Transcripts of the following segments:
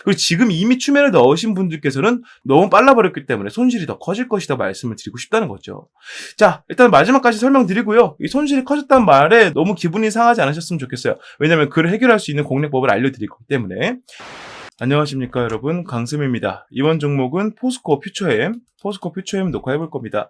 그리고 지금 이미 추매를 넣으신 분들께서는 너무 빨라버렸기 때문에 손실이 더 커질 것이다 말씀을 드리고 싶다는 거죠. 자, 일단 마지막까지 설명드리고요. 이 손실이 커졌다는 말에 너무 기분이 상하지 않으셨으면 좋겠어요. 왜냐면 그를 해결할 수 있는 공략법을 알려드릴 거기 때문에. 안녕하십니까 여러분, 강쌤입니다. 이번 종목은 포스코 퓨처엠 녹화해볼 겁니다.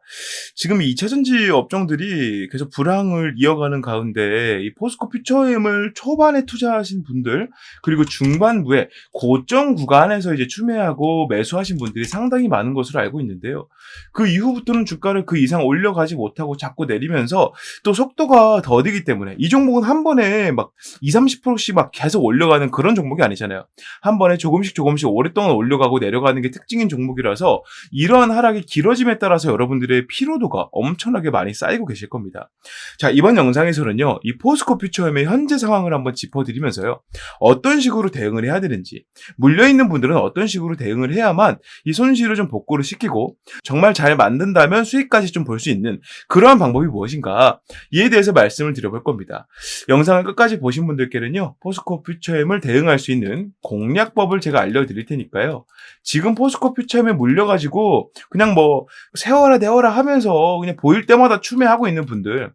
지금 2차전지 업종들이 계속 불황을 이어가는 가운데 이 포스코 퓨처엠을 초반에 투자하신 분들, 그리고 중반부에 고점 구간에서 이제 추매하고 매수하신 분들이 상당히 많은 것으로 알고 있는데요. 그 이후부터는 주가를 그 이상 올려가지 못하고 자꾸 내리면서 또 속도가 더디기 때문에 이 종목은 한 번에 막 20-30%씩 막 계속 올려가는 그런 종목이 아니잖아요. 한 번에 조금씩 오랫동안 올려가고 내려가는 게 특징인 종목이라서 이러한 하락이 길어짐에 따라서 여러분들의 피로도가 엄청나게 많이 쌓이고 계실 겁니다. 자, 이번 영상에서는요, 이 포스코 퓨처엠의 현재 상황을 한번 짚어드리면서요, 어떤 식으로 대응을 해야 되는지, 물려있는 분들은 어떤 식으로 대응을 해야만 이 손실을 좀 복구를 시키고 정말 잘 만든다면 수익까지 좀 볼 수 있는 그러한 방법이 무엇인가, 이에 대해서 말씀을 드려볼 겁니다. 영상을 끝까지 보신 분들께는요, 포스코 퓨처엠을 대응할 수 있는 공략법을 제가 알려드릴 테니까요. 지금 포스코 퓨처엠에 물려가지고 그냥 뭐 세워라 내워라 하면서 그냥 보일 때마다 추매하고 있는 분들,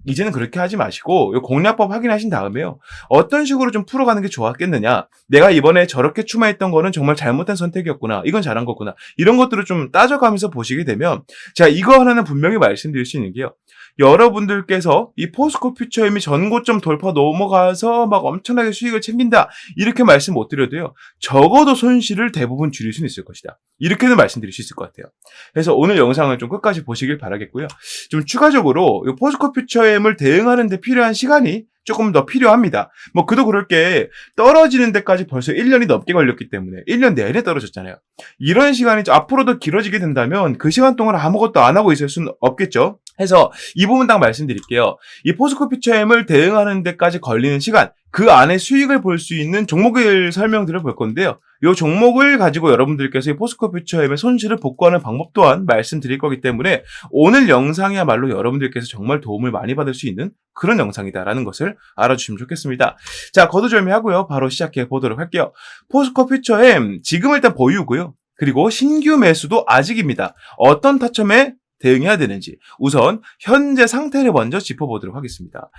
이제는 그렇게 하지 마시고 이 공략법 확인하신 다음에요, 어떤 식으로 좀 풀어가는 게 좋았겠느냐, 내가 이번에 저렇게 추매했던 거는 정말 잘못된 선택이었구나, 이건 잘한 거구나, 이런 것들을 좀 따져가면서 보시게 되면, 제가 이거 하나는 분명히 말씀드릴 수 있는 게요, 여러분들께서 이 포스코 퓨처엠이 전고점 돌파 넘어가서 막 엄청나게 수익을 챙긴다, 이렇게 말씀 못 드려도요, 적어도 손실을 대부분 줄일 수는 있을 것이다, 이렇게는 말씀드릴 수 있을 것 같아요. 그래서 오늘 영상을 좀 끝까지 보시길 바라겠고요. 좀 추가적으로 이 포스코 퓨처엠을 대응하는 데 필요한 시간이 조금 더 필요합니다. 뭐 그도 그럴 게 떨어지는 데까지 벌써 1년이 넘게 걸렸기 때문에 1년 내내 떨어졌잖아요. 이런 시간이 앞으로도 길어지게 된다면 그 시간 동안 아무것도 안 하고 있을 수는 없겠죠. 해서 이 부분 딱 말씀드릴게요. 이 포스코 퓨처엠을 대응하는 데까지 걸리는 시간, 그 안에 수익을 볼 수 있는 종목을 설명드려 볼 건데요. 이 종목을 가지고 여러분들께서 이 포스코 퓨처엠의 손실을 복구하는 방법 또한 말씀드릴 거기 때문에 오늘 영상이야말로 여러분들께서 정말 도움을 많이 받을 수 있는 그런 영상이다라는 것을 알아주시면 좋겠습니다. 자, 거두절미하고요, 바로 시작해 보도록 할게요. 포스코 퓨처엠 지금 일단 보유고요. 그리고 신규 매수도 아직입니다. 어떤 타점에 대응해야 되는지 우선 현재 상태를 먼저 짚어보도록 하겠습니다.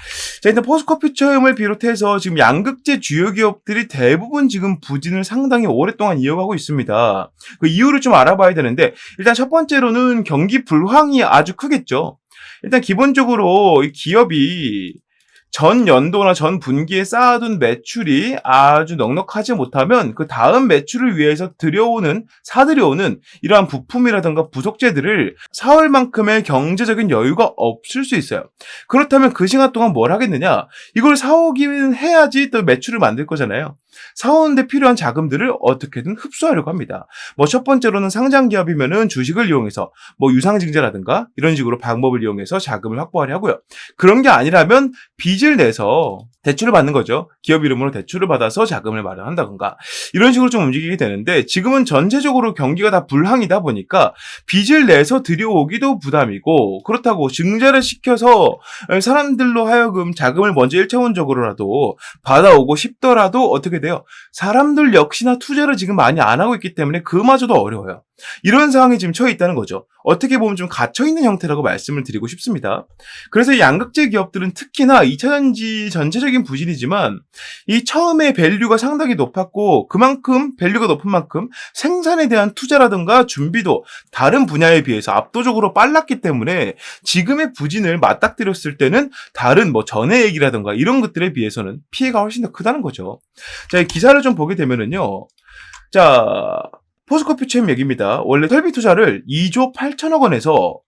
자, 일단 포스코 퓨처엠을 비롯해서 지금 양극재 주요 기업들이 대부분 지금 부진을 상당히 오랫동안 이어가고 있습니다. 그 이유를 좀 알아봐야 되는데, 일단 첫 번째로는 경기 불황이 아주 크겠죠. 일단 기본적으로 이 기업이 전 연도나 전 분기에 쌓아둔 매출이 아주 넉넉하지 못하면 그 다음 매출을 위해서 사들여오는 이러한 부품이라든가 부속재들을 사올 만큼의 경제적인 여유가 없을 수 있어요. 그렇다면 그 시간 동안 뭘 하겠느냐? 이걸 사오기는 해야지 또 매출을 만들 거잖아요. 사오는데 필요한 자금들을 어떻게든 흡수하려고 합니다. 뭐 첫 번째로는 상장 기업이면은 주식을 이용해서 뭐 유상증자라든가 이런 식으로 방법을 이용해서 자금을 확보하려 하고요. 그런 게 아니라면 빚을 내서 대출을 받는 거죠. 기업 이름으로 대출을 받아서 자금을 마련한다던가 이런 식으로 좀 움직이게 되는데, 지금은 전체적으로 경기가 다 불황이다 보니까 빚을 내서 들여오기도 부담이고, 그렇다고 증자를 시켜서 사람들로 하여금 자금을 먼저 1차원적으로라도 받아오고 싶더라도 어떻게 돼요? 사람들 역시나 투자를 지금 많이 안 하고 있기 때문에 그마저도 어려워요. 이런 상황에 지금 처해 있다는 거죠. 어떻게 보면 좀 갇혀있는 형태라고 말씀을 드리고 싶습니다. 그래서 이 양극재 기업들은 특히나 2차전지 전체적인 부진이지만 이 처음에 밸류가 상당히 높았고, 그만큼 밸류가 높은 만큼 생산에 대한 투자라든가 준비도 다른 분야에 비해서 압도적으로 빨랐기 때문에 지금의 부진을 맞닥뜨렸을 때는 다른 뭐 전해액이라든가 이런 것들에 비해서는 피해가 훨씬 더 크다는 거죠. 자, 이 기사를 좀 보게 되면은요, 자, 포스코 퓨처엠 얘기입니다. 원래 설비 투자를 2조 8천억 원에서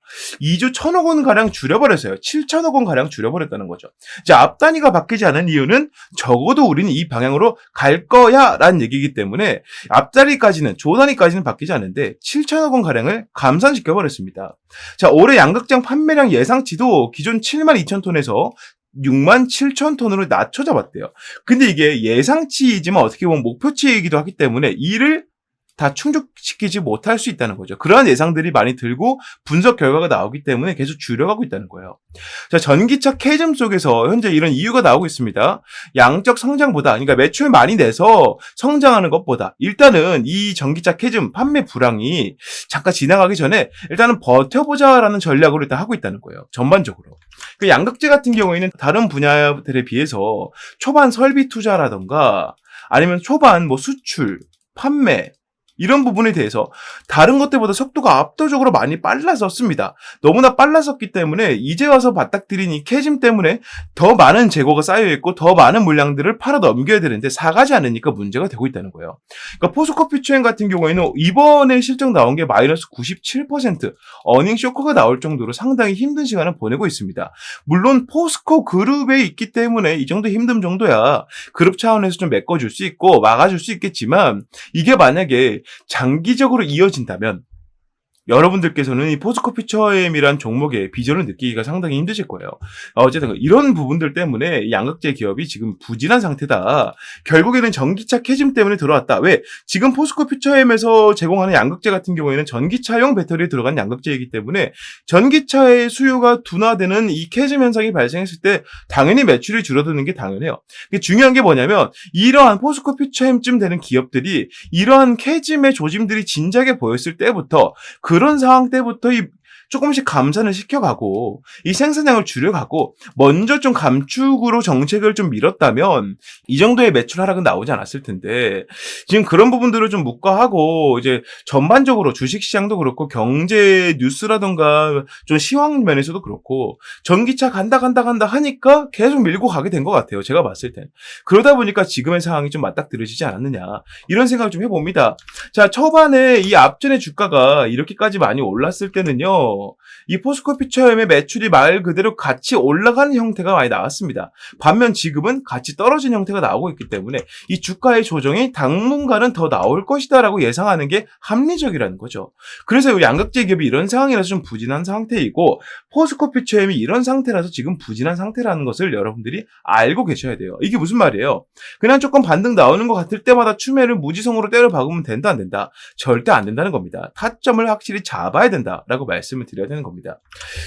2조 1천억 원 가량 줄여버렸어요. 7천억 원 가량 줄여버렸다는 거죠. 자, 앞 단위가 바뀌지 않은 이유는 적어도 우리는 이 방향으로 갈 거야라는 얘기이기 때문에 앞 단위까지는, 조 단위까지는 바뀌지 않는데 7천억 원 가량을 감산시켜버렸습니다. 자, 올해 양극장 판매량 예상치도 기존 7만 2천 톤에서 6만 7천 톤으로 낮춰 잡았대요. 근데 이게 예상치이지만 어떻게 보면 목표치이기도 하기 때문에 이를 다 충족시키지 못할 수 있다는 거죠. 그러한 예상들이 많이 들고 분석 결과가 나오기 때문에 계속 줄여가고 있다는 거예요. 자, 전기차 캐즘 속에서 현재 이런 이유가 나오고 있습니다. 양적 성장보다, 그러니까 매출 많이 내서 성장하는 것보다 일단은 이 전기차 캐즘 판매 불황이 잠깐 지나가기 전에 일단은 버텨보자라는 전략으로 일단 하고 있다는 거예요. 전반적으로. 그 양극재 같은 경우에는 다른 분야들에 비해서 초반 설비 투자라던가 아니면 초반 뭐 수출, 판매 이런 부분에 대해서 다른 것들보다 속도가 압도적으로 많이 빨라졌습니다. 너무나 빨라졌기 때문에 이제 와서 맞닥뜨린 이 캐즘 때문에 더 많은 재고가 쌓여있고 더 많은 물량들을 팔아 넘겨야 되는데 사가지 않으니까 문제가 되고 있다는 거예요. 그러니까 포스코퓨처엠 같은 경우에는 이번에 실적 나온 게 마이너스 97% 어닝 쇼크가 나올 정도로 상당히 힘든 시간을 보내고 있습니다. 물론 포스코 그룹에 있기 때문에 이 정도 힘듦 정도야 그룹 차원에서 좀 메꿔줄 수 있고 막아줄 수 있겠지만 이게 만약에 장기적으로 이어진다면 여러분들께서는 이 포스코퓨처엠이란 종목의 비전을 느끼기가 상당히 힘드실 거예요. 어쨌든 이런 부분들 때문에 이 양극재 기업이 지금 부진한 상태다. 결국에는 전기차 캐즘 때문에 들어왔다. 왜? 지금 포스코퓨처엠에서 제공하는 양극재 같은 경우에는 전기차용 배터리에 들어간 양극재이기 때문에 전기차의 수요가 둔화되는 이 캐즘 현상이 발생했을 때 당연히 매출이 줄어드는 게 당연해요. 중요한 게 뭐냐면 이러한 포스코퓨처엠쯤 되는 기업들이 이러한 캐즘의 조짐들이 진작에 보였을 때부터 그런 상황 때부터 조금씩 감산을 시켜가고 이 생산량을 줄여가고 먼저 좀 감축으로 정책을 좀 밀었다면 이 정도의 매출 하락은 나오지 않았을 텐데 지금 그런 부분들을 좀 묵과하고 이제 전반적으로 주식시장도 그렇고 경제 뉴스라던가 좀 시황 면에서도 그렇고 전기차 간다 하니까 계속 밀고 가게 된 것 같아요. 제가 봤을 땐. 그러다 보니까 지금의 상황이 좀 맞닥뜨려지지 않았느냐 이런 생각을 좀 해봅니다. 자, 초반에 이 앞전의 주가가 이렇게까지 많이 올랐을 때는요. 이 포스코퓨처엠의 매출이 말 그대로 같이 올라가는 형태가 많이 나왔습니다. 반면 지금은 같이 떨어진 형태가 나오고 있기 때문에 이 주가의 조정이 당분간은 더 나올 것이다라고 예상하는 게 합리적이라는 거죠. 그래서 이 양극재 기업이 이런 상황이라서 좀 부진한 상태이고 포스코퓨처엠이 이런 상태라서 지금 부진한 상태라는 것을 여러분들이 알고 계셔야 돼요. 이게 무슨 말이에요? 그냥 조금 반등 나오는 것 같을 때마다 추매를 무지성으로 때려 박으면 된다 안 된다? 절대 안 된다는 겁니다. 타점을 확실히 잡아야 된다라고 말씀을 드려야 되는 겁니다.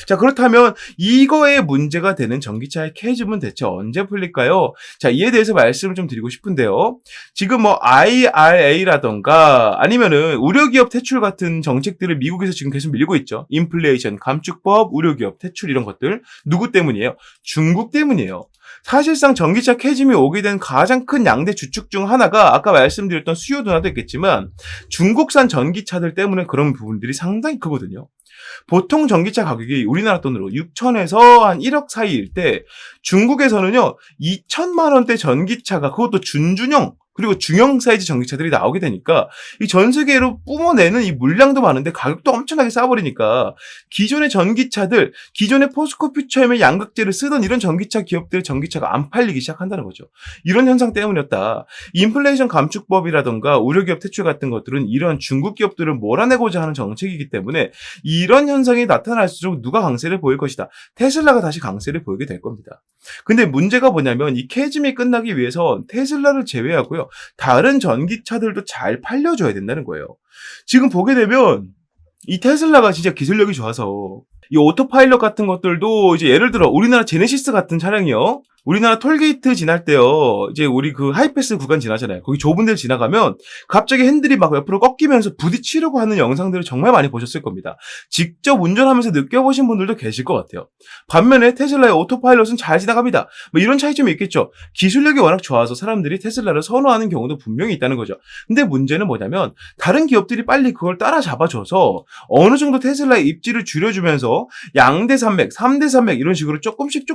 자, 그렇다면 이거에 문제가 되는 전기차의 캐즘은 대체 언제 풀릴까요? 자, 이에 대해서 말씀을 좀 드리고 싶은데요. 지금 뭐 IRA라던가 아니면은 의료기업 퇴출 같은 정책들을 미국에서 지금 계속 밀고 있죠. 인플레이션, 감축법, 의료기업 퇴출 이런 것들 누구 때문이에요? 중국 때문이에요. 사실상 전기차 캐즘이 오게 된 가장 큰 양대 주축 중 하나가 아까 말씀드렸던 수요 둔화도 있겠지만 중국산 전기차들 때문에 그런 부분들이 상당히 크거든요. 보통 전기차 가격이 우리나라 돈으로 6천에서 한 1억 사이일 때 중국에서는요 2천만 원대 전기차가 그것도 준중형 그리고 중형 사이즈 전기차들이 나오게 되니까 이 전 세계로 뿜어내는 이 물량도 많은데 가격도 엄청나게 싸버리니까 기존의 전기차들, 기존의 포스코퓨처엠의 양극재를 쓰던 이런 전기차 기업들의 전기차가 안 팔리기 시작한다는 거죠. 이런 현상 때문이었다. 인플레이션 감축법이라던가 의료기업 퇴출 같은 것들은 이런 중국 기업들을 몰아내고자 하는 정책이기 때문에 이런 현상이 나타날수록 누가 강세를 보일 것이다. 테슬라가 다시 강세를 보이게 될 겁니다. 근데 문제가 뭐냐면 이 캐즘이 끝나기 위해서 테슬라를 제외하고요. 다른 전기차들도 잘 팔려줘야 된다는 거예요. 지금 보게 되면 이 테슬라가 진짜 기술력이 좋아서 이 오토파일럿 같은 것들도 이제 예를 들어 우리나라 제네시스 같은 차량이요. 우리나라 톨게이트 지날 때요. 이제 우리 그 하이패스 구간 지나잖아요. 거기 좁은 데를 지나가면 갑자기 핸들이 막 옆으로 꺾이면서 부딪히려고 하는 영상들을 정말 많이 보셨을 겁니다. 직접 운전하면서 느껴보신 분들도 계실 것 같아요. 반면에 테슬라의 오토파일럿은 잘 지나갑니다. 뭐 이런 차이점이 있겠죠. 기술력이 워낙 좋아서 사람들이 테슬라를 선호하는 경우도 분명히 있다는 거죠. 근데 문제는 뭐냐면 다른 기업들이 빨리 그걸 따라잡아줘서 어느 정도 테슬라의 입지를 줄여주면서 양대 산맥, 3대 산맥 이런 식으로 조금씩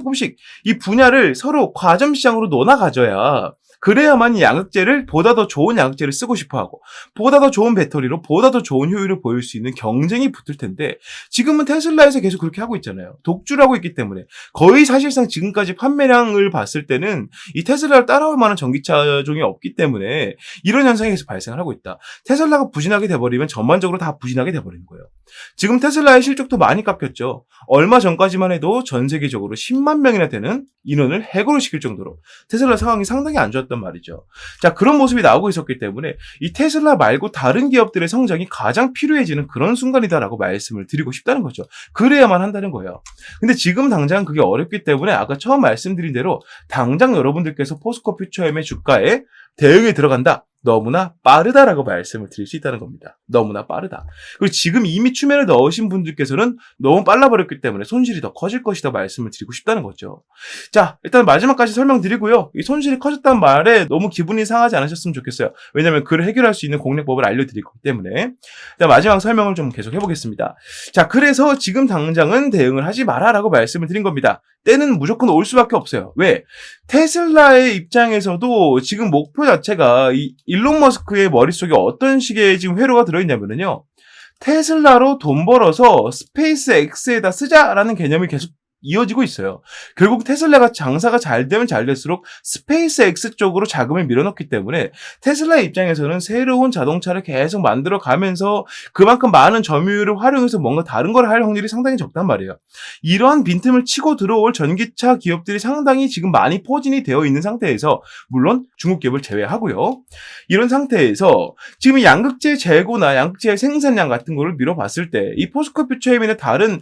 이 분야를 서로 과점 시장으로 논아 가져야 그래야만 이 양극재를 보다 더 좋은 양극재를 쓰고 싶어하고 보다 더 좋은 배터리로 보다 더 좋은 효율을 보일 수 있는 경쟁이 붙을 텐데 지금은 테슬라에서 계속 그렇게 하고 있잖아요. 독주를 하고 있기 때문에 거의 사실상 지금까지 판매량을 봤을 때는 이 테슬라를 따라올 만한 전기차종이 없기 때문에 이런 현상이 계속 발생을 하고 있다. 테슬라가 부진하게 돼버리면 전반적으로 다 부진하게 돼버리는 거예요. 지금 테슬라의 실적도 많이 깎였죠. 얼마 전까지만 해도 전 세계적으로 10만 명이나 되는 인원을 해고를 시킬 정도로 테슬라 상황이 상당히 안 좋았단 말이죠. 자, 그런 모습이 나오고 있었기 때문에 이 테슬라 말고 다른 기업들의 성장이 가장 필요해지는 그런 순간이다라고 말씀을 드리고 싶다는 거죠. 그래야만 한다는 거예요. 근데 지금 당장 그게 어렵기 때문에 아까 처음 말씀드린 대로 당장 여러분들께서 포스코 퓨처엠의 주가에 대응에 들어간다. 너무나 빠르다라고 말씀을 드릴 수 있다는 겁니다. 너무나 빠르다. 그리고 지금 이미 추매를 넣으신 분들께서는 너무 빨라버렸기 때문에 손실이 더 커질 것이다 말씀을 드리고 싶다는 거죠. 자, 일단 마지막까지 설명드리고요. 이 손실이 커졌다는 말에 너무 기분이 상하지 않으셨으면 좋겠어요. 왜냐하면 그를 해결할 수 있는 공략법을 알려드릴 거기 때문에. 일단 마지막 설명을 좀 계속 해보겠습니다. 자, 그래서 지금 당장은 대응을 하지 마라라고 말씀을 드린 겁니다. 때는 무조건 올 수밖에 없어요. 왜? 테슬라의 입장에서도 지금 목표 자체가 이 일론 머스크의 머릿속에 어떤 식의 지금 회로가 들어있냐면요. 테슬라로 돈 벌어서 스페이스 X에다 쓰자라는 개념이 계속 이어지고 있어요. 결국 테슬라가 장사가 잘 되면 잘 될수록 스페이스 X 쪽으로 자금을 밀어넣기 때문에 테슬라의 입장에서는 새로운 자동차를 계속 만들어 가면서 그만큼 많은 점유율을 활용해서 뭔가 다른 걸 할 확률이 상당히 적단 말이에요. 이러한 빈틈을 치고 들어올 전기차 기업들이 상당히 지금 많이 포진이 되어 있는 상태에서, 물론 중국 기업을 제외하고요. 이런 상태에서 지금 양극재 재고나 양극재 생산량 같은 거를 밀어봤을 때 이 포스코 퓨처엠이나 다른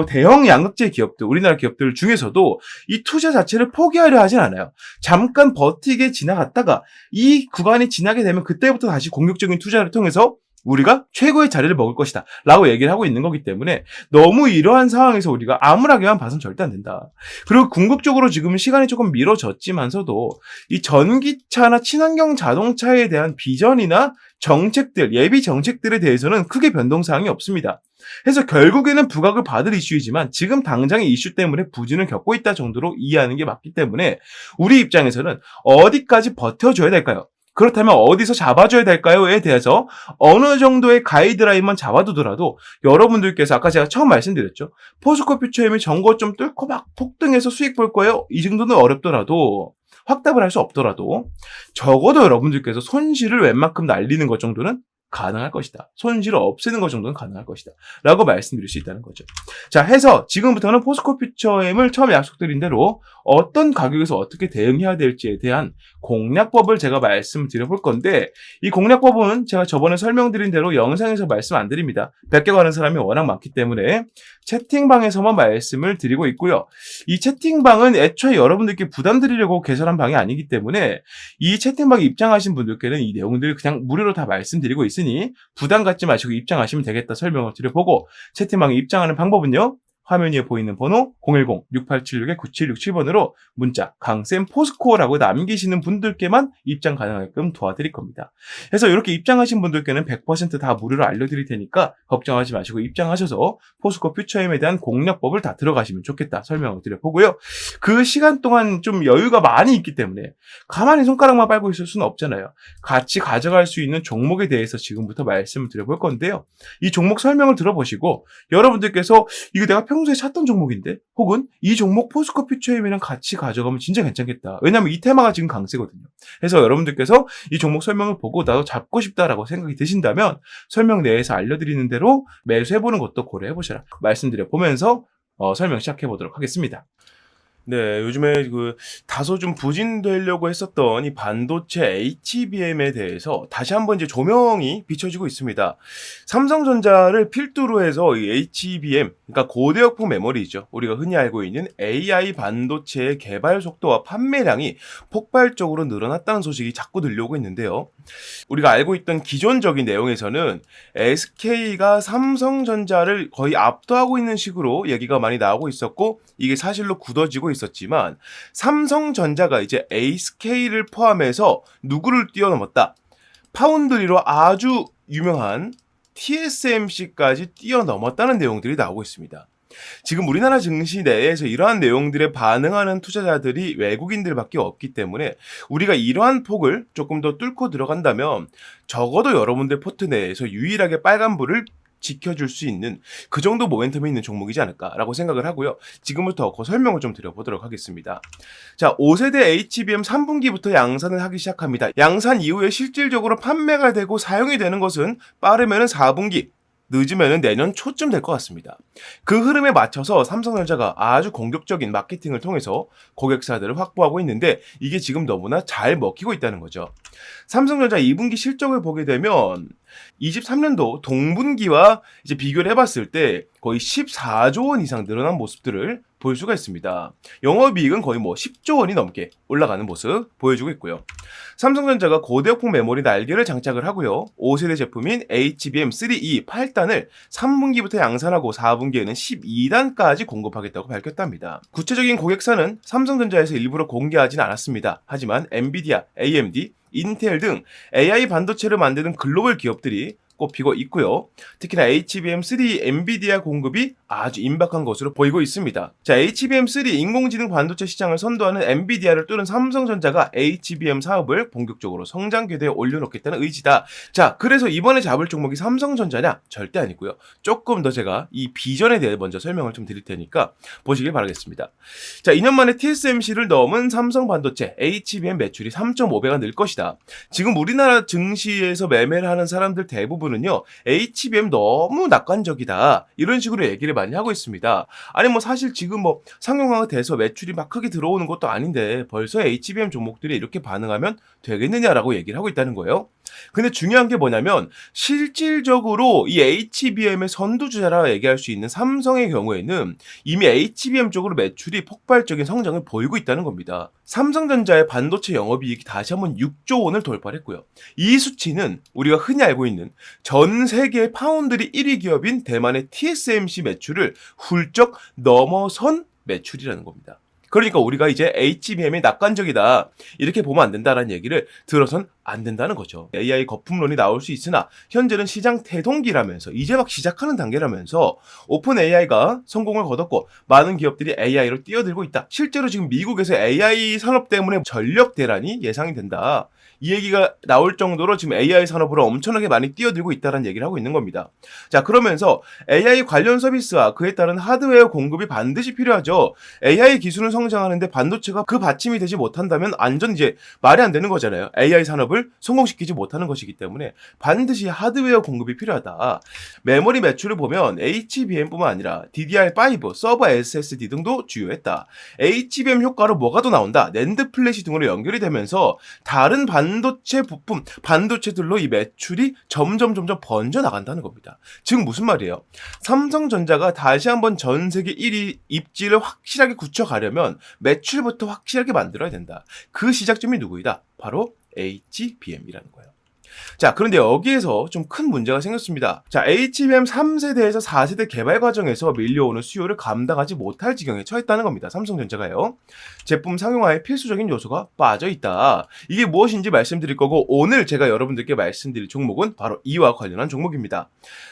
대형 양극재 기업들, 우리나라 기업들 중에서도 이 투자 자체를 포기하려 하진 않아요. 잠깐 버티게 지나갔다가 이 구간이 지나게 되면 그때부터 다시 공격적인 투자를 통해서 우리가 최고의 자리를 먹을 것이다 라고 얘기를 하고 있는 거기 때문에 너무 이러한 상황에서 우리가 암울하게만 봐서는 절대 안 된다. 그리고 궁극적으로 지금 시간이 조금 미뤄졌지만서도 이 전기차나 친환경 자동차에 대한 비전이나 정책들, 예비 정책들에 대해서는 크게 변동사항이 없습니다. 그래서 결국에는 부각을 받을 이슈이지만 지금 당장의 이슈 때문에 부진을 겪고 있다 정도로 이해하는 게 맞기 때문에 우리 입장에서는 어디까지 버텨줘야 될까요? 그렇다면 어디서 잡아줘야 될까요?에 대해서 어느 정도의 가이드라인만 잡아두더라도 여러분들께서 아까 제가 처음 말씀드렸죠. 포스코 퓨처엠이 정거 좀 뚫고 막 폭등해서 수익 볼 거예요? 이 정도는 어렵더라도, 확답을 할 수 없더라도 적어도 여러분들께서 손실을 웬만큼 날리는 것 정도는 가능할 것이다. 손실을 없애는 것 정도는 가능할 것이다. 라고 말씀드릴 수 있다는 거죠. 자, 해서 지금부터는 포스코 퓨처엠을 처음 약속드린 대로 어떤 가격에서 어떻게 대응해야 될지에 대한 공략법을 제가 말씀드려볼 건데, 이 공략법은 제가 저번에 설명드린 대로 영상에서 말씀 안 드립니다. 베껴가는 사람이 워낙 많기 때문에 채팅방에서만 말씀을 드리고 있고요. 이 채팅방은 애초에 여러분들께 부담 드리려고 개설한 방이 아니기 때문에 이 채팅방에 입장하신 분들께는 이 내용들을 그냥 무료로 다 말씀드리고 있으니 부담 갖지 마시고 입장하시면 되겠다 설명을 드려보고, 채팅방에 입장하는 방법은요. 화면 위에 보이는 번호 010-6876-9767번으로 문자 강쌤 포스코라고 남기시는 분들께만 입장 가능하게끔 도와드릴 겁니다. 그래서 이렇게 입장하신 분들께는 100% 다 무료로 알려드릴 테니까 걱정하지 마시고 입장하셔서 포스코 퓨처엠에 대한 공략법을 다 들어가시면 좋겠다 설명을 드려보고요. 그 시간 동안 좀 여유가 많이 있기 때문에 가만히 손가락만 빨고 있을 수는 없잖아요. 같이 가져갈 수 있는 종목에 대해서 지금부터 말씀을 드려볼 건데요. 이 종목 설명을 들어보시고 여러분들께서 이거 내가 평소에 찾던 종목인데, 혹은 이 종목 포스코 퓨처엠이랑 같이 가져가면 진짜 괜찮겠다. 왜냐면 이 테마가 지금 강세거든요. 그래서 여러분들께서 이 종목 설명을 보고 나도 잡고 싶다라고 생각이 드신다면 설명 내에서 알려드리는 대로 매수해보는 것도 고려해보시라 말씀드려 보면서 설명 시작해보도록 하겠습니다. 네, 요즘에 다소 좀 부진되려고 했었던 이 반도체 HBM에 대해서 다시 한번 이제 조명이 비춰지고 있습니다. 삼성전자를 필두로 해서 이 HBM, 그러니까 고대역폭 메모리죠. 우리가 흔히 알고 있는 AI 반도체의 개발 속도와 판매량이 폭발적으로 늘어났다는 소식이 자꾸 들려오고 있는데요. 우리가 알고 있던 기존적인 내용에서는 SK가 삼성전자를 거의 압도하고 있는 식으로 얘기가 많이 나오고 있었고, 이게 사실로 굳어지고 있었지만 삼성전자가 이제 SK를 포함해서 누구를 뛰어넘었다. 파운드리로 아주 유명한 TSMC까지 뛰어넘었다는 내용들이 나오고 있습니다. 지금 우리나라 증시 내에서 이러한 내용들에 반응하는 투자자들이 외국인들밖에 없기 때문에 우리가 이러한 폭을 조금 더 뚫고 들어간다면 적어도 여러분들 포트 내에서 유일하게 빨간불을 지켜줄 수 있는 그 정도 모멘텀이 있는 종목이지 않을까라고 생각을 하고요. 지금부터 그 설명을 좀 드려보도록 하겠습니다. 자, 5세대 HBM 3분기부터 양산을 하기 시작합니다. 양산 이후에 실질적으로 판매가 되고 사용이 되는 것은 빠르면은 4분기, 늦으면 내년 초쯤 될 것 같습니다. 그 흐름에 맞춰서 삼성전자가 아주 공격적인 마케팅을 통해서 고객사들을 확보하고 있는데 이게 지금 너무나 잘 먹히고 있다는 거죠. 삼성전자 2분기 실적을 보게 되면 23년도 동분기와 이제 비교를 해봤을 때 거의 14조 원 이상 늘어난 모습들을 볼 수가 있습니다. 영업이익은 거의 10조 원이 넘게 올라가는 모습 보여주고 있고요. 삼성전자가 고대역폭 메모리 날개를 장착을 하고요. 5세대 제품인 HBM3E 8단을 3분기부터 양산하고 4분기에는 12단까지 공급하겠다고 밝혔답니다. 구체적인 고객사는 삼성전자에서 일부러 공개하진 않았습니다. 하지만 엔비디아, AMD, 인텔 등 AI 반도체를 만드는 글로벌 기업들이 꼽히고 있고요. 특히나 HBM3 엔비디아 공급이 아주 임박한 것으로 보이고 있습니다. 자, HBM3 인공지능 반도체 시장을 선도하는 엔비디아를 뚫은 삼성전자가 HBM 사업을 본격적으로 성장 궤도에 올려놓겠다는 의지다. 자, 그래서 이번에 잡을 종목이 삼성전자냐? 절대 아니고요. 조금 더 제가 이 비전에 대해 먼저 설명을 좀 드릴 테니까 보시길 바라겠습니다. 자, 2년 만에 TSMC를 넘은 삼성 반도체 HBM 매출이 3.5배가 늘 것이다. 지금 우리나라 증시에서 매매를 하는 사람들 대부분은요, HBM 너무 낙관적이다. 이런 식으로 얘기를 많이 하고 있습니다. 아니 사실 지금 상용화가 돼서 매출이 막 크게 들어오는 것도 아닌데 벌써 HBM 종목들이 이렇게 반응하면 되겠느냐라고 얘기를 하고 있다는 거예요. 근데 중요한 게 뭐냐면 실질적으로 이 HBM의 선두주자라 얘기할 수 있는 삼성의 경우에는 이미 HBM 쪽으로 매출이 폭발적인 성장을 보이고 있다는 겁니다. 삼성전자의 반도체 영업이익이 다시 한번 6조 원을 돌파했고요. 이 수치는 우리가 흔히 알고 있는 전 세계 파운드리 1위 기업인 대만의 TSMC 매출을 훌쩍 넘어선 매출이라는 겁니다. 그러니까 우리가 이제 HBM이 낙관적이다 이렇게 보면 안 된다라는 얘기를 들어선 안 된다는 거죠. AI 거품론이 나올 수 있으나 현재는 시장 태동기라면서 이제 막 시작하는 단계라면서 오픈 AI가 성공을 거뒀고 많은 기업들이 AI로 뛰어들고 있다. 실제로 지금 미국에서 AI 산업 때문에 전력 대란이 예상이 된다. 이 얘기가 나올 정도로 지금 AI 산업으로 엄청나게 많이 뛰어들고 있다는 얘기를 하고 있는 겁니다. 자, 그러면서 AI 관련 서비스와 그에 따른 하드웨어 공급이 반드시 필요하죠. AI 기술은 성장하는데 반도체가 그 받침이 되지 못한다면 완전 이제 말이 안 되는 거잖아요. AI 산업을 성공시키지 못하는 것이기 때문에 반드시 하드웨어 공급이 필요하다. 메모리 매출을 보면 HBM뿐만 아니라 DDR5, 서버 SSD 등도 주요했다. HBM 효과로 뭐가 더 나온다. 낸드 플래시 등으로 연결이 되면서 다른 반도체 부품, 반도체들로 이 매출이 점점 번져 나간다는 겁니다. 즉 무슨 말이에요? 삼성전자가 다시 한번 전 세계 1위 입지를 확실하게 굳혀가려면 매출부터 확실하게 만들어야 된다. 그 시작점이 누구이다? 바로 HBM이라는 거예요. 자, 그런데 여기에서 좀 큰 문제가 생겼습니다. 자, HBM 3세대에서 4세대 개발 과정에서 밀려오는 수요를 감당하지 못할 지경에 처했다는 겁니다. 삼성전자가요. 제품 상용화에 필수적인 요소가 빠져있다. 이게 무엇인지 말씀드릴 거고 오늘 제가 여러분들께 말씀드릴 종목은 바로 이와 관련한 종목입니다.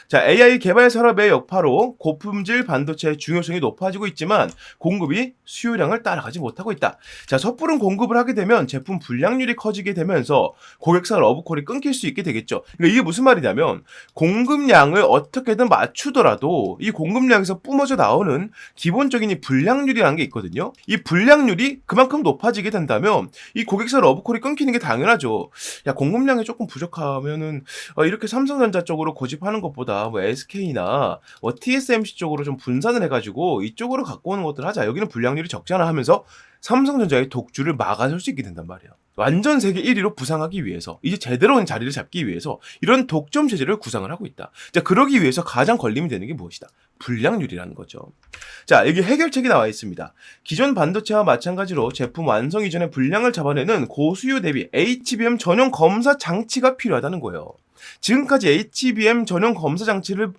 자, AI 개발 산업의 여파로 고품질 반도체의 중요성이 높아지고 있지만 공급이 수요량을 따라가지 못하고 있다. 자, 섣부른 공급을 하게 되면 제품 불량률이 커지게 되면서 고객사 러브콜이 끊길 수 있게 되겠죠. 그러니까 이게 무슨 말이냐면 공급량을 어떻게든 맞추더라도 이 공급량에서 뿜어져 나오는 기본적인 이 불량률이라는 게 있거든요. 이 불량률이 그만큼 높아지게 된다면 이 고객사 러브콜이 끊기는 게 당연하죠. 야, 공급량이 조금 부족하면은 이렇게 삼성전자 쪽으로 고집하는 것보다 SK나 TSMC 쪽으로 좀 분산을 해가지고 이쪽으로 갖고 오는 것들 하자. 여기는 불량률이 적잖아 하면서 삼성전자의 독주를 막아설 수 있게 된단 말이에요. 완전 세계 1위로 부상하기 위해서 이제 제대로 된 자리를 잡기 위해서 이런 독점 체제를 구상을 하고 있다. 자, 그러기 위해서 가장 걸림이 되는 게 무엇이다? 불량률이라는 거죠. 자, 여기 해결책이 나와 있습니다. 기존 반도체와 마찬가지로 제품 완성 이전에 불량을 잡아내는 고수요 대비 HBM 전용 검사 장치가 필요하다는 거예요. 지금까지 HBM 전용 검사 장치를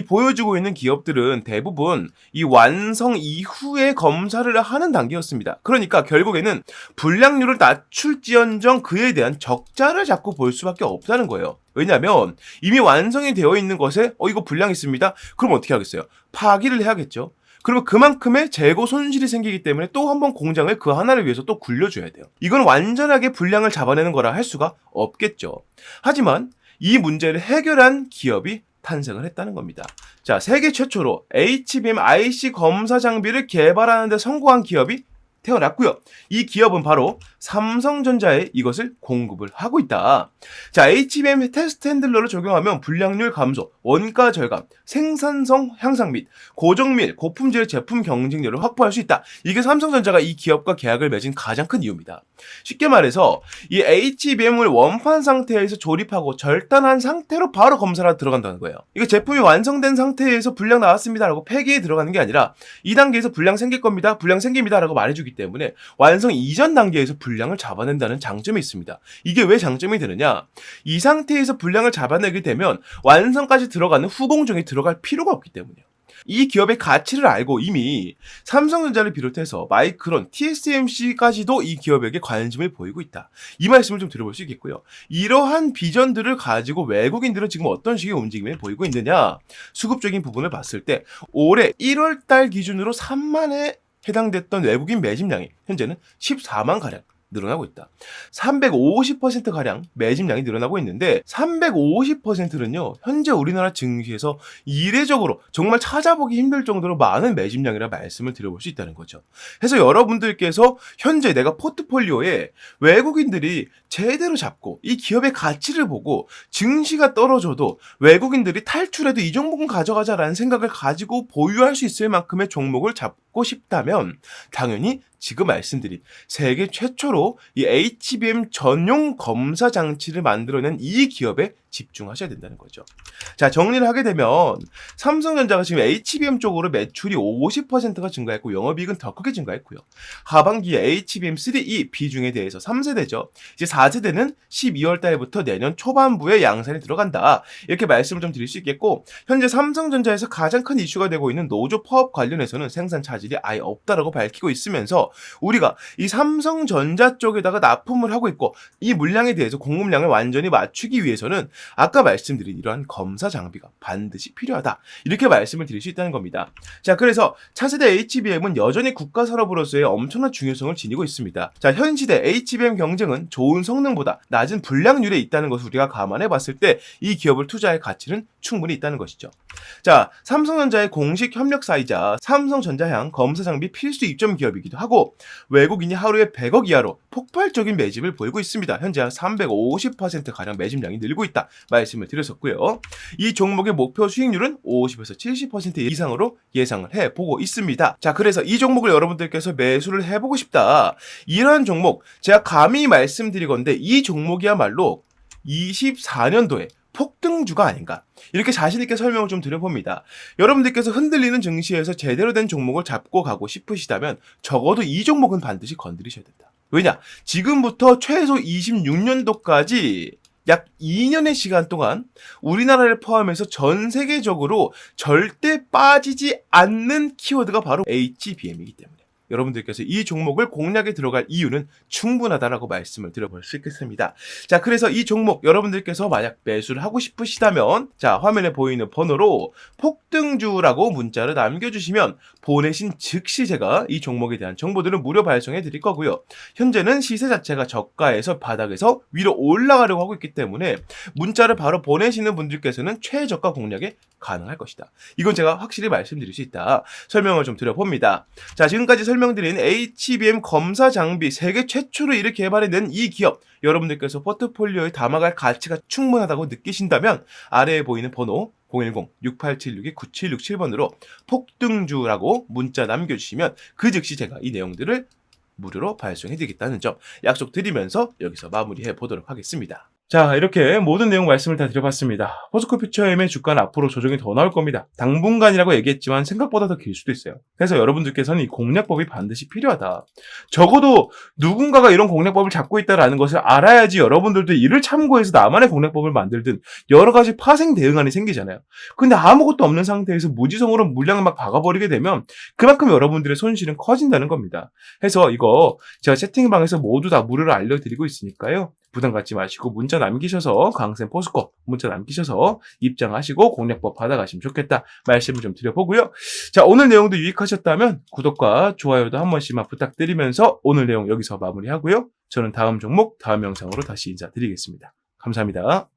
보여주고 있는 기업들은 대부분 이 완성 이후에 검사를 하는 단계였습니다. 그러니까 결국에는 불량률을 낮출지언정 그에 대한 적자를 자꾸 볼 수밖에 없다는 거예요. 왜냐하면 이미 완성이 되어 있는 것에 이거 불량 있습니다. 그럼 어떻게 하겠어요? 파기를 해야겠죠. 그러면 그만큼의 재고 손실이 생기기 때문에 또 한 번 공장을 그 하나를 위해서 또 굴려줘야 돼요. 이건 완전하게 불량을 잡아내는 거라 할 수가 없겠죠. 하지만 이 문제를 해결한 기업이 탄생을 했다는 겁니다. 자, 세계 최초로 HBM IC 검사 장비를 개발하는 데 성공한 기업이 태어났고요. 이 기업은 바로 삼성전자에 이것을 공급을 하고 있다. 자, HBM 테스트 핸들러를 적용하면 불량률 감소, 원가 절감, 생산성 향상 및 고정밀, 고품질 제품 경쟁력을 확보할 수 있다. 이게 삼성전자가 이 기업과 계약을 맺은 가장 큰 이유입니다. 쉽게 말해서 이 HBM을 원판 상태에서 조립하고 절단한 상태로 바로 검사를 들어간다는 거예요. 이거 제품이 완성된 상태에서 불량 나왔습니다라고 폐기에 들어가는 게 아니라 이 단계에서 불량 생길 겁니다. 불량 생깁니다라고 말해주기 때문에 완성 이전 단계에서 불량을 잡아낸다는 장점이 있습니다. 이게 왜 장점이 되느냐? 이 상태에서 불량을 잡아내게 되면 완성까지 들어가는 후공정에 들어갈 필요가 없기 때문이에요. 이 기업의 가치를 알고 이미 삼성전자를 비롯해서 마이크론, TSMC까지도 이 기업에게 관심을 보이고 있다. 이 말씀을 좀 들어볼 수 있겠고요. 이러한 비전들을 가지고 외국인들은 지금 어떤 식의 움직임을 보이고 있느냐? 수급적인 부분을 봤을 때 올해 1월달 기준으로 3만에 해당됐던 외국인 매집량이 현재는 14만 가량 늘어나고 있다. 350%가량 매집량이 늘어나고 있는데 350%는요. 현재 우리나라 증시에서 이례적으로 정말 찾아보기 힘들 정도로 많은 매집량이라 말씀을 드려볼 수 있다는 거죠. 그래서 여러분들께서 현재 내가 포트폴리오에 외국인들이 제대로 잡고 이 기업의 가치를 보고 증시가 떨어져도 외국인들이 탈출해도 이 종목은 가져가자라는 생각을 가지고 보유할 수 있을 만큼의 종목을 잡고 싶다면 당연히 지금 말씀드린 세계 최초로 이 HBM 전용 검사 장치를 만들어낸 이 기업에 집중하셔야 된다는 거죠. 자, 정리를 하게 되면 삼성전자가 지금 HBM 쪽으로 매출이 50%가 증가했고 영업이익은 더 크게 증가했고요. 하반기에 HBM3E 비중에 대해서 3세대죠. 이제 4세대는 12월 달부터 내년 초반부에 양산이 들어간다. 이렇게 말씀을 좀 드릴 수 있겠고 현재 삼성전자에서 가장 큰 이슈가 되고 있는 노조 파업 관련해서는 생산 차질이 아예 없다라고 밝히고 있으면서 우리가 이 삼성전자 쪽에다가 납품을 하고 있고 이 물량에 대해서 공급량을 완전히 맞추기 위해서는 아까 말씀드린 이러한 검사 장비가 반드시 필요하다. 이렇게 말씀을 드릴 수 있다는 겁니다. 자, 그래서 차세대 HBM은 여전히 국가 산업으로서의 엄청난 중요성을 지니고 있습니다. 자, 현 시대 HBM 경쟁은 좋은 성능보다 낮은 불량률에 있다는 것을 우리가 감안해 봤을 때 이 기업을 투자할 가치는 충분히 있다는 것이죠. 자, 삼성전자의 공식 협력사이자 삼성전자향 검사 장비 필수 입점 기업이기도 하고 외국인이 하루에 100억 이하로 폭발적인 매집을 보이고 있습니다. 현재 한 350%가량 매집량이 늘고 있다 말씀을 드렸었고요. 이 종목의 목표 수익률은 50에서 70% 이상으로 예상을 해보고 있습니다. 자, 그래서 이 종목을 여러분들께서 매수를 해보고 싶다. 이러한 종목 제가 감히 말씀드리건데 이 종목이야말로 24년도에 폭등주가 아닌가 이렇게 자신있게 설명을 좀 드려봅니다. 여러분들께서 흔들리는 증시에서 제대로 된 종목을 잡고 가고 싶으시다면 적어도 이 종목은 반드시 건드리셔야 된다. 왜냐? 지금부터 최소 26년도까지 약 2년의 시간 동안 우리나라를 포함해서 전 세계적으로 절대 빠지지 않는 키워드가 바로 HBM이기 때문에 여러분들께서 이 종목을 공략에 들어갈 이유는 충분하다라고 말씀을 드려볼 수 있겠습니다. 자, 그래서 이 종목 여러분들께서 만약 매수를 하고 싶으시다면 자, 화면에 보이는 번호로 폭등주라고 문자를 남겨주시면 보내신 즉시 제가 이 종목에 대한 정보들을 무료 발송해 드릴 거고요. 현재는 시세 자체가 저가에서 바닥에서 위로 올라가려고 하고 있기 때문에 문자를 바로 보내시는 분들께서는 최저가 공략에 가능할 것이다. 이건 제가 확실히 말씀드릴 수 있다. 설명을 좀 드려봅니다. 자, 지금까지 설명드린 HBM 검사 장비 세계 최초로 이렇게 개발해낸 이 기업 여러분들께서 포트폴리오에 담아갈 가치가 충분하다고 느끼신다면 아래에 보이는 번호 010-6876-9767번으로 폭등주라고 문자 남겨주시면 그 즉시 제가 이 내용들을 무료로 발송해드리겠다는 점 약속드리면서 여기서 마무리해 보도록 하겠습니다. 자, 이렇게 모든 내용 말씀을 다 드려봤습니다. 포스코 퓨처엠의 주가는 앞으로 조정이 더 나올 겁니다. 당분간이라고 얘기했지만 생각보다 더 길 수도 있어요. 그래서 여러분들께서는 이 공략법이 반드시 필요하다. 적어도 누군가가 이런 공략법을 잡고 있다는 것을 알아야지 여러분들도 이를 참고해서 나만의 공략법을 만들든 여러 가지 파생 대응안이 생기잖아요. 근데 아무것도 없는 상태에서 무지성으로 물량을 막 박아버리게 되면 그만큼 여러분들의 손실은 커진다는 겁니다. 그래서 이거 제가 채팅방에서 모두 다 무료로 알려드리고 있으니까요. 부담 갖지 마시고 문자 남기셔서 강쌤 포스코 문자 남기셔서 입장하시고 공략법 받아가시면 좋겠다 말씀을 좀 드려보고요. 자, 오늘 내용도 유익하셨다면 구독과 좋아요도 한 번씩만 부탁드리면서 오늘 내용 여기서 마무리하고요. 저는 다음 종목 다음 영상으로 다시 인사드리겠습니다. 감사합니다.